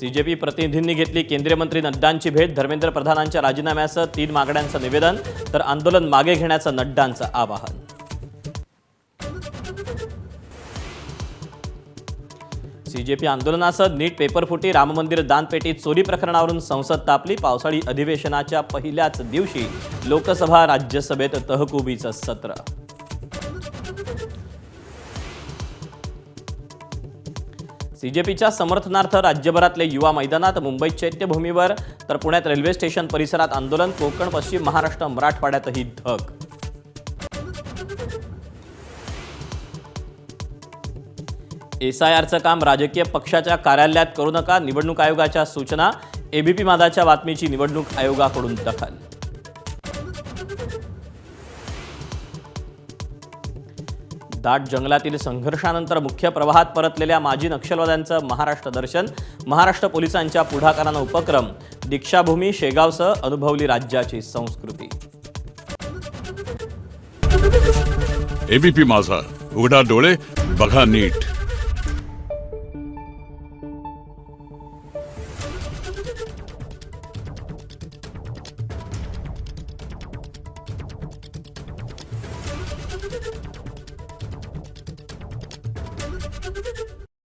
CJP प्रतिनिधींनी घेतली केंद्रीय मंत्री नड्डांची भेट. धर्मेंद्र प्रधानांच्या राजीनाम्यासह 3 मागण्यांचं निवेदन, तर आंदोलन मागे घेण्याचं नड्डांचं आवाहन. सीजेपी आंदोलनासह नीट पेपरफुटी, राम मंदिर दानपेटी चोरी प्रकरणावरून संसद तापली. पावसाळी अधिवेशनाच्या पहिल्याच दिवशी लोकसभा राज्यसभेत तहकुबीचं सत्र. सीजेपीच्या समर्थनार्थ राज्यभरातले युवा मैदानात. मुंबईत चैत्यभूमीवर तर पुण्यात रेल्वे स्टेशन परिसरात आंदोलन. कोकण, पश्चिम महाराष्ट्र, मराठवाड्यातही धग. एसआयआरचं काम राजकीय पक्षाच्या कार्यालयात करू नका, निवडणूक आयोगाच्या सूचना. एबीपी माझाच्या बातमीची निवडणूक आयोगाकडून दखल. दाट जंगलातील संघर्षानंतर मुख्य प्रवाहात परतलेल्या माजी नक्षलवाद्यांचं महाराष्ट्र दर्शन. महाराष्ट्र पोलिसांच्या पुढाकारानं उपक्रम. दीक्षाभूमी शेगावसह अनुभवली राज्याची संस्कृती. एबीपी माझा, उघडा डोळे बघा नीट.